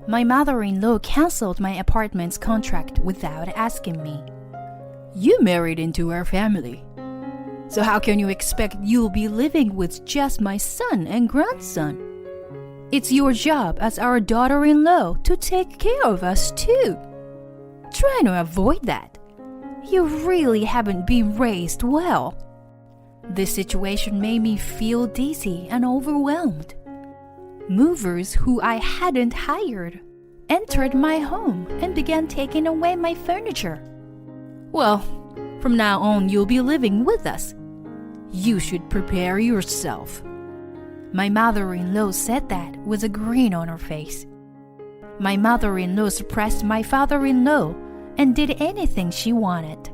My mother-in-law canceled my apartment's contract without asking me. You married into our family. So how can you expect you'll be living with just my son and grandson? It's your job as our daughter-in-law to take care of us too. Try to avoid that. You really haven't been raised well. This situation made me feel dizzy and overwhelmed. Movers who I hadn't hired entered my home and began taking away my furniture. Well, from now on you'll be living with us. You should prepare yourself. My mother-in-law said that with a grin on her face. My mother-in-law suppressed my father-in-law and did anything she wanted.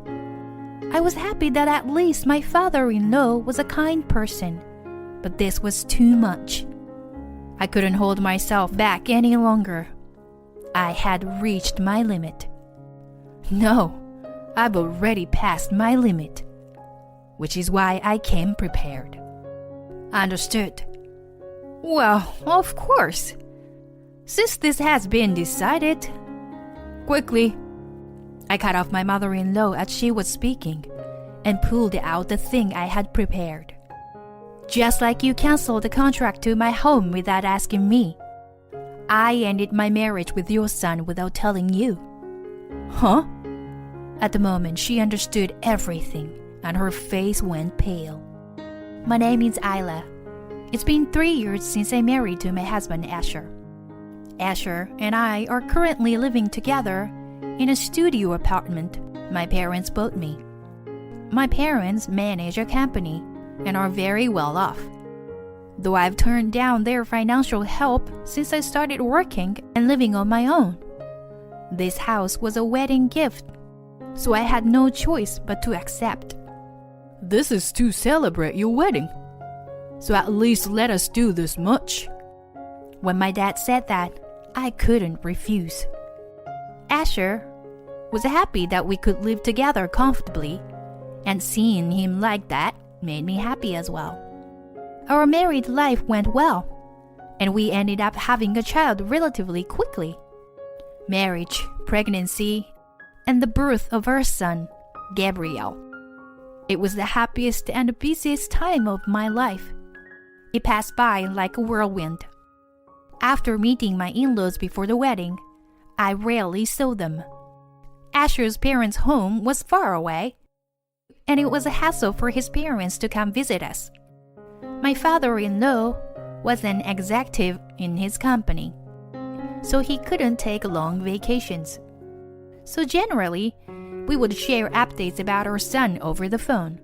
I was happy that at least my father-in-law was a kind person, but this was too much. I couldn't hold myself back any longer. I had reached my limit. No, I've already passed my limit, which is why I came prepared. Understood. Well, of course. Since this has been decided, quickly, I cut off my mother-in-law as she was speaking and pulled out the thing I had prepared. Just like you canceled the contract to my home without asking me, I ended my marriage with your son without telling you. Huh? At the moment, she understood everything and her face went pale. My name is Isla. It's been 3 years since I married to my husband, Asher. Asher and I are currently living together in a studio apartment my parents bought me. My parents manage a company and are very well off. Though I've turned down their financial help since I started working and living on my own. This house was a wedding gift, so I had no choice but to accept. This is to celebrate your wedding, so at least let us do this much. When my dad said that, I couldn't refuse. Asher was happy that we could live together comfortably, and seeing him like that made me happy as well. Our married life went well, and we ended up having a child relatively quickly. Marriage, pregnancy, and the birth of our son, Gabriel. It was the happiest and the busiest time of my life. It passed by like a whirlwind. After meeting my in-laws before the wedding, I rarely saw them. Asher's parents' home was far away, and it was a hassle for his parents to come visit us. My father-in-law was an executive in his company, so he couldn't take long vacations. So generally, we would share updates about our son over the phone.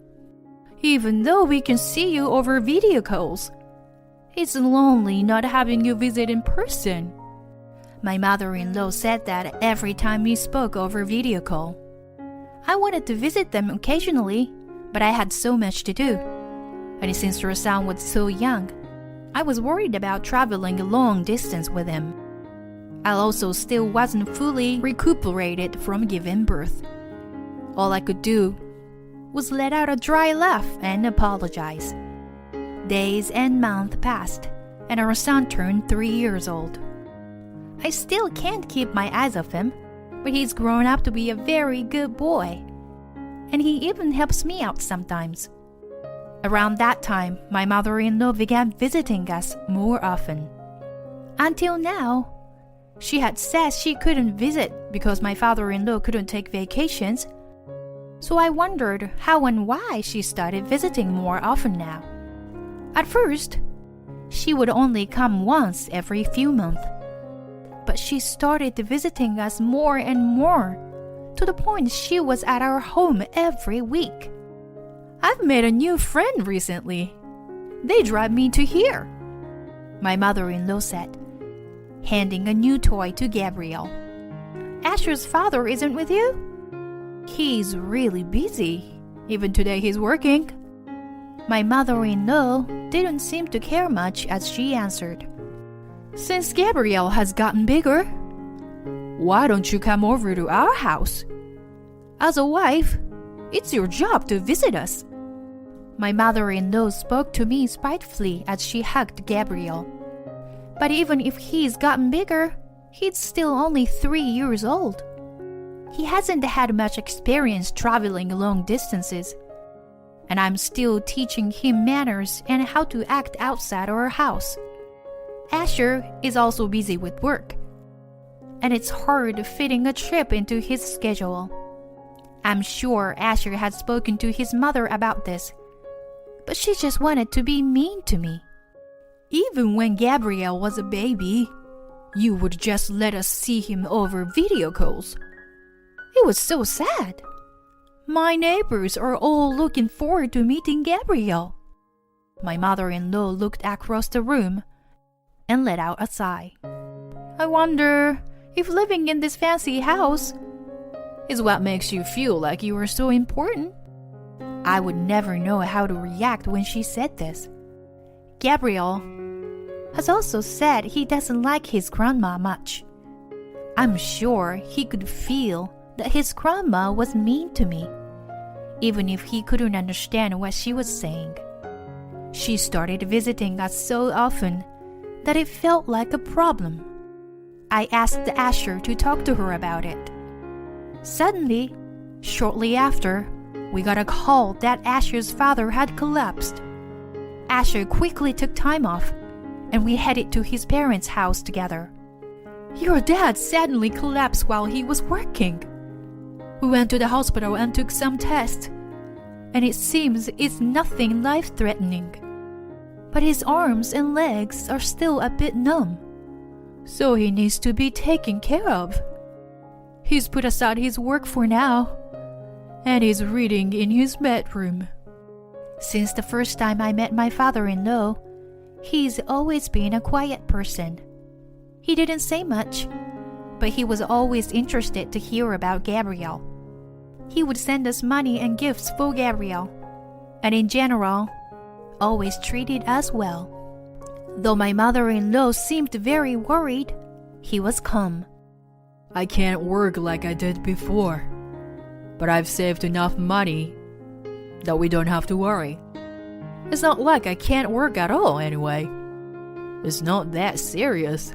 Even though we can see you over video calls, it's lonely not having you visit in person. My mother-in-law said that every time we spoke over video call. I wanted to visit them occasionally, but I had so much to do. And since her son was so young, I was worried about traveling a long distance with him. I also still wasn't fully recuperated from giving birth. All I could do was let out a dry laugh and apologize. Days and months passed, and our son turned 3 years old. I still can't keep my eyes off him, but he's grown up to be a very good boy. And he even helps me out sometimes. Around that time, my mother-in-law began visiting us more often. Until now, she had said she couldn't visit because my father-in-law couldn't take vacations. So I wondered how and why she started visiting more often now. At first, she would only come once every few months. But she started visiting us more and more, to the point she was at our home every week. I've made a new friend recently. They drive me to here, my mother-in-law said, handing a new toy to Gabriel. Asher's father isn't with you? He's really busy. Even today he's working. My mother-in-law didn't seem to care much as she answered. Since Gabriel has gotten bigger, why don't you come over to our house? As a wife, it's your job to visit us. My mother-in-law spoke to me spitefully as she hugged Gabriel. But even if he's gotten bigger, He's still only 3 years old. He hasn't had much experience traveling long distances, and I'm still teaching him manners and how to act outside our house. Asher is also busy with work, and it's hard fitting a trip into his schedule. I'm sure Asher had spoken to his mother about this, but she just wanted to be mean to me. Even when Gabriel was a baby, you would just let us see him over video calls. It was so sad. My neighbors are all looking forward to meeting Gabriel. My mother-in-law looked across the room and let out a sigh. I wonder if living in this fancy house is what makes you feel like you are so important. I would never know how to react when she said this. Gabriel has also said he doesn't like his grandma much. I'm sure he could feel that his grandma was mean to me, even if he couldn't understand what she was saying. She started visiting us so often that it felt like a problem. I asked Asher to talk to her about it. Suddenly, shortly after, we got a call that Asher's father had collapsed. Asher quickly took time off, and we headed to his parents' house together. Your dad suddenly collapsed while he was working. We went to the hospital and took some tests, and it seems it's nothing life-threatening. But his arms and legs are still a bit numb, so he needs to be taken care of. He's put aside his work for now, and is reading in his bedroom. Since the first time I met my father-in-law, he's always been a quiet person. He didn't say much, but he was always interested to hear about Gabriel. He would send us money and gifts for Gabriel, and in general, always treated us well. Though my mother-in-law seemed very worried, he was calm. I can't work like I did before, but I've saved enough money that we don't have to worry. It's not like I can't work at all anyway. It's not that serious,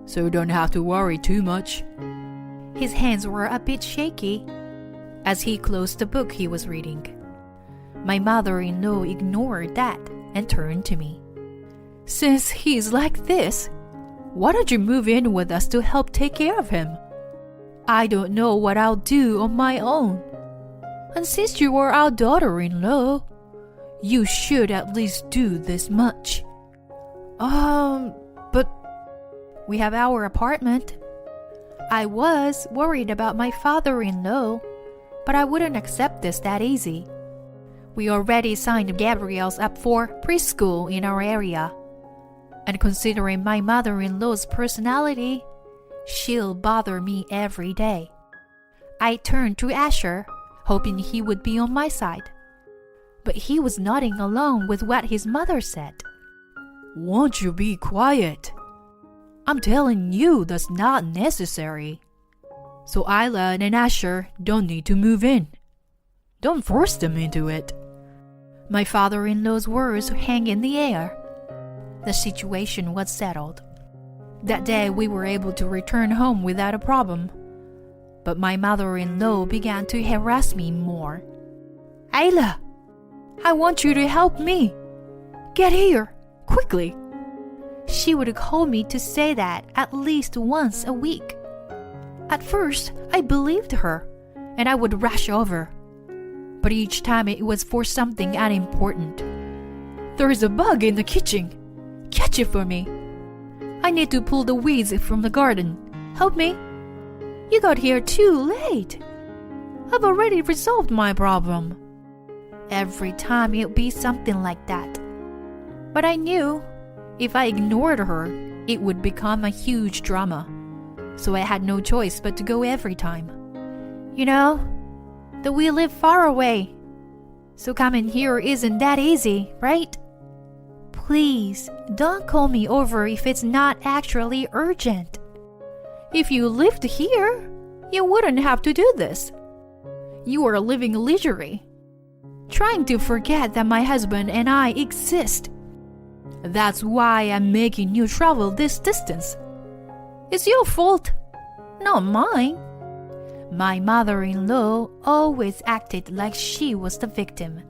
so you don't have to worry too much. His hands were a bit shaky as he closed the book he was reading. My mother-in-law ignored that and turned to me. Since he's like this, why don't you move in with us to help take care of him? I don't know what I'll do on my own. And since you are our daughter-in-law, you should at least do this much. But we have our apartment. I was worried about my father-in-law, but I wouldn't accept this that easy. We already signed Gabriel's up for preschool in our area. And considering my mother-in-law's personality, she'll bother me every day. I turned to Asher, hoping he would be on my side. But he was nodding along with what his mother said. Won't you be quiet? I'm telling you that's not necessary. So Isla and Asher don't need to move in. Don't force them into it. My father-in-law's words hang in the air. The situation was settled. That day we were able to return home without a problem. But my mother-in-law began to harass me more. Ayla, I want you to help me. Get here, quickly. She would call me to say that at least once a week. At first, I believed her, and I would rush over. But each time it was for something unimportant. There is a bug in the kitchen. Catch it for me. I need to pull the weeds from the garden. Help me. You got here too late. I've already resolved my problem. Every time it would be something like that. But I knew if I ignored her, it would become a huge drama. So I had no choice but to go every time. You know, that we live far away. So coming here isn't that easy, right? Please, don't call me over if it's not actually urgent. If you lived here, you wouldn't have to do this. You are living leisurely, trying to forget that my husband and I exist. That's why I'm making you travel this distance. It's your fault, not mine. My mother-in-law always acted like she was the victim.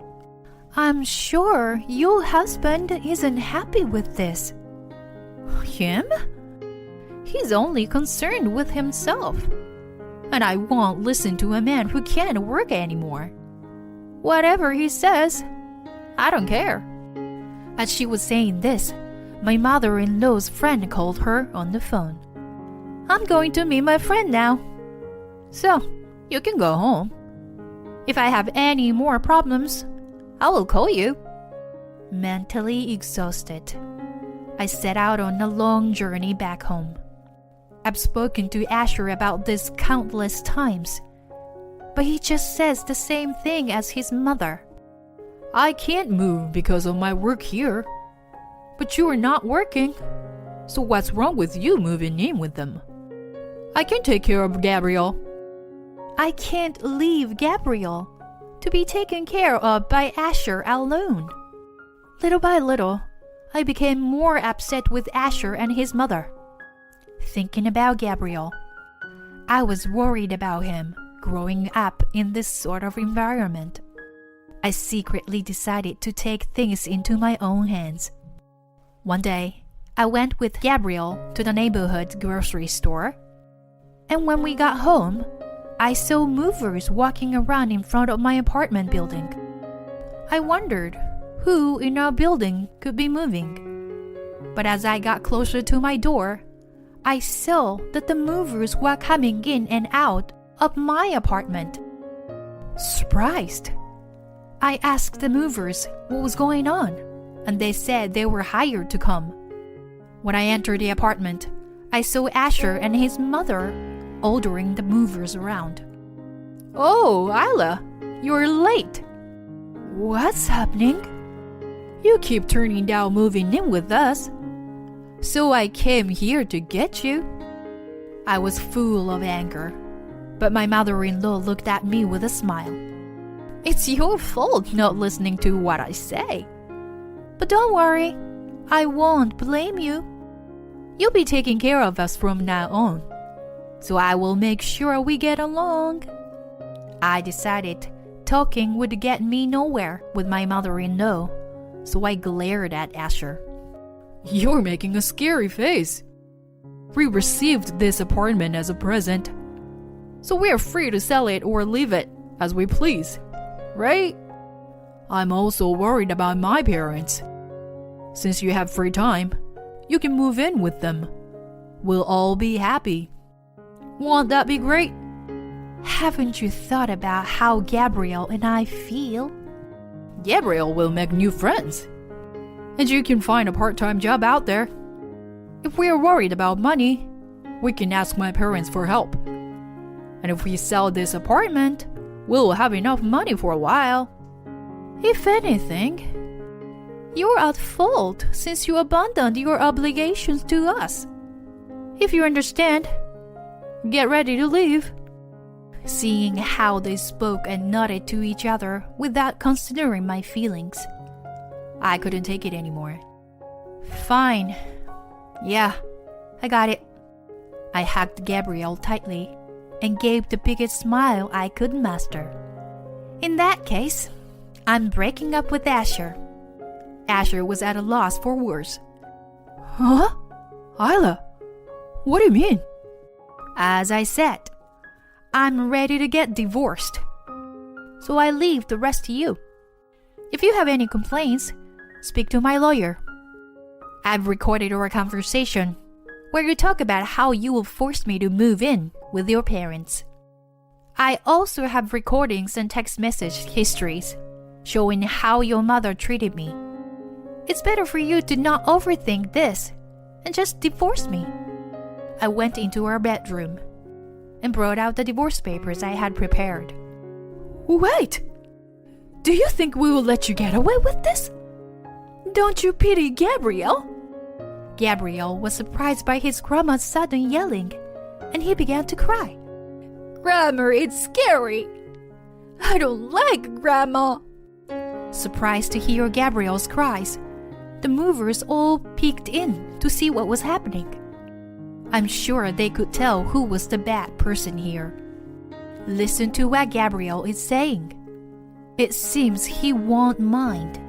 I'm sure your husband isn't happy with this. Him? He's only concerned with himself. And I won't listen to a man who can't work anymore. Whatever he says, I don't care. As she was saying this, my mother-in-law's friend called her on the phone. I'm going to meet my friend now. So, you can go home. If I have any more problems, I will call you. Mentally exhausted, I set out on a long journey back home. I've spoken to Asher about this countless times, but he just says the same thing as his mother. I can't move because of my work here. But you are not working, so what's wrong with you moving in with them? I can take care of Gabriel. I can't leave Gabriel to be taken care of by Asher alone. Little by little, I became more upset with Asher and his mother. Thinking about Gabriel, I was worried about him growing up in this sort of environment. I secretly decided to take things into my own hands. One day, I went with Gabriel to the neighborhood grocery store, and when we got home, I saw movers walking around in front of my apartment building. I wondered who in our building could be moving. But as I got closer to my door, I saw that the movers were coming in and out of my apartment. Surprised, I asked the movers what was going on, and they said they were hired to come. When I entered the apartment, I saw Asher and his mother ordering the movers around. Oh, Isla, you're late. What's happening? You keep turning down moving in with us. So I came here to get you. I was full of anger, but my mother-in-law looked at me with a smile. It's your fault not listening to what I say. But don't worry, I won't blame you. You'll be taking care of us from now on, so I will make sure we get along. I decided talking would get me nowhere with my mother-in-law, so I glared at Asher. You're making a scary face. We received this apartment as a present, so we're free to sell it or leave it as we please, right? I'm also worried about my parents. Since you have free time, you can move in with them. We'll all be happy. Won't that be great? Haven't you thought about how Gabriel and I feel? Gabriel will make new friends, and you can find a part-time job out there. If we are worried about money, we can ask my parents for help. And if we sell this apartment, we'll have enough money for a while. If anything, you're at fault since you abandoned your obligations to us. If you understand, get ready to leave. Seeing how they spoke and nodded to each other without considering my feelings, I couldn't take it anymore. Fine. Yeah, I got it. I hugged Gabriel tightly and gave the biggest smile I could muster. In that case, I'm breaking up with Asher. Asher was at a loss for words. Huh? Isla, what do you mean? As I said, I'm ready to get divorced. So I leave the rest to you. If you have any complaints, speak to my lawyer. I've recorded our conversation where you talk about how you will force me to move in with your parents. I also have recordings and text message histories showing how your mother treated me. It's better for you to not overthink this and just divorce me. I went into our bedroom and brought out the divorce papers I had prepared. Wait! Do you think we will let you get away with this? Don't you pity Gabriel? Gabriel was surprised by his grandma's sudden yelling, and he began to cry. Grandma, it's scary. I don't like Grandma. Surprised to hear Gabriel's cries, the movers all peeked in to see what was happening. I'm sure they could tell who was the bad person here. Listen to what Gabriel is saying. It seems he won't mind.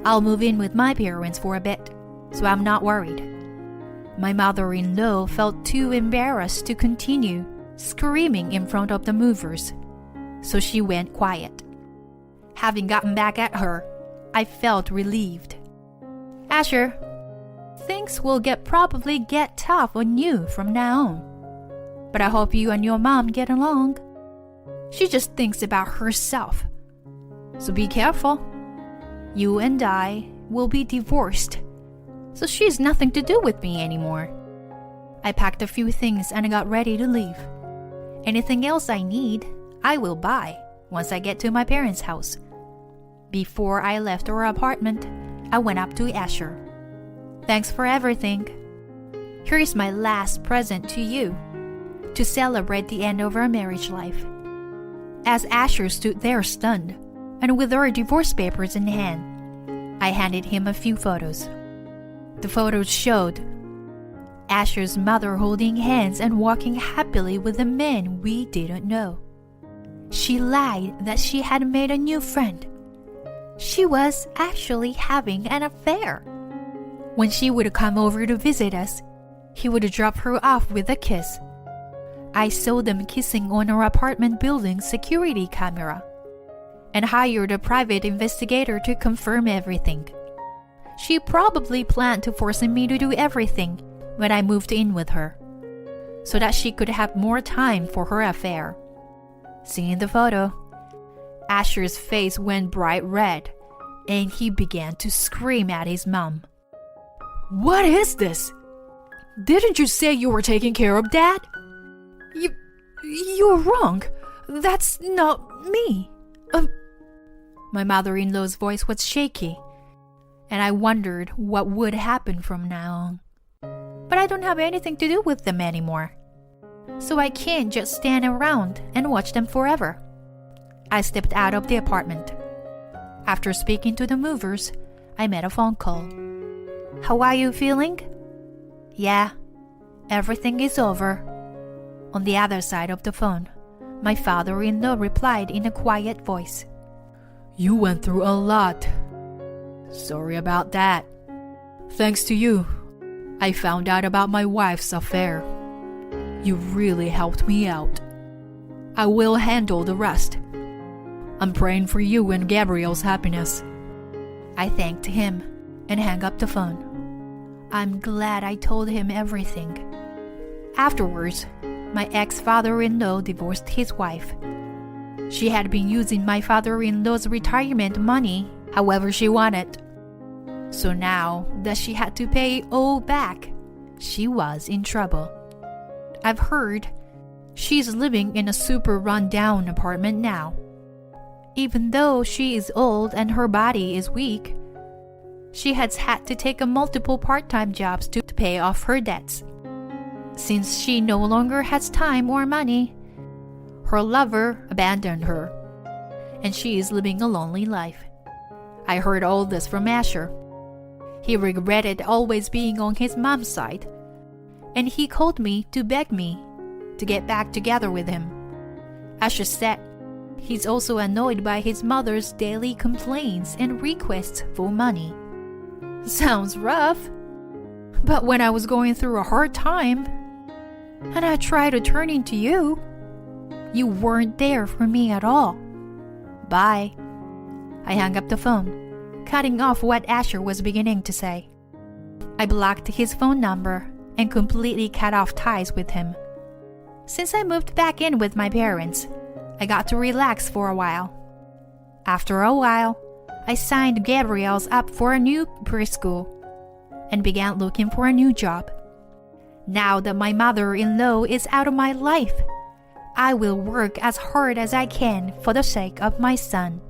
I'll move in with my parents for a bit, so I'm not worried. My mother-in-law felt too embarrassed to continue screaming in front of the movers, so she went quiet. Having gotten back at her, I felt relieved. Asher, things will probably get tough on you from now on. But I hope you and your mom get along. She just thinks about herself. So be careful. You and I will be divorced, so she has nothing to do with me anymore. I packed a few things and I got ready to leave. Anything else I need, I will buy once I get to my parents' house. Before I left our apartment, I went up to Asher. Thanks for everything. Here is my last present to you, to celebrate the end of our marriage life. As Asher stood there stunned, and with our divorce papers in hand, I handed him a few photos. The photos showed Asher's mother holding hands and walking happily with a man we didn't know. She lied that she had made a new friend. She was actually having an affair. When she would come over to visit us, he would drop her off with a kiss. I saw them kissing on our apartment building's security camera and hired a private investigator to confirm everything. She probably planned to force me to do everything when I moved in with her, so that she could have more time for her affair. Seeing the photo, Asher's face went bright red, and he began to scream at his mom. What is this? Didn't you say you were taking care of Dad? You're wrong. That's not me. My mother-in-law's voice was shaky, and I wondered what would happen from now on. But I don't have anything to do with them anymore, so I can't just stand around and watch them forever. I stepped out of the apartment. After speaking to the movers, I made a phone call. How are you feeling? Yeah, everything is over. On the other side of the phone, my father-in-law replied in a quiet voice. You went through a lot. Sorry about that. Thanks to you, I found out about my wife's affair. You really helped me out. I will handle the rest. I'm praying for you and Gabriel's happiness. I thanked him and hung up the phone. I'm glad I told him everything. Afterwards, my ex-father-in-law divorced his wife. She had been using my father-in-law's retirement money however she wanted. So now that she had to pay it all back, she was in trouble. I've heard she's living in a super run-down apartment now. Even though she is old and her body is weak, she has had to take multiple part-time jobs to pay off her debts. Since she no longer has time or money, her lover abandoned her, and she is living a lonely life. I heard all this from Asher. He regretted always being on his mom's side, and he called me to beg me to get back together with him. Asher said he's also annoyed by his mother's daily complaints and requests for money. Sounds rough, but when I was going through a hard time, and I tried to turn into you, you weren't there for me at all. Bye. I hung up the phone, cutting off what Asher was beginning to say. I blocked his phone number and completely cut off ties with him. Since I moved back in with my parents, I got to relax for a while. After a while, I signed Gabriel's up for a new preschool and began looking for a new job. Now that my mother-in-law is out of my life, I will work as hard as I can for the sake of my son.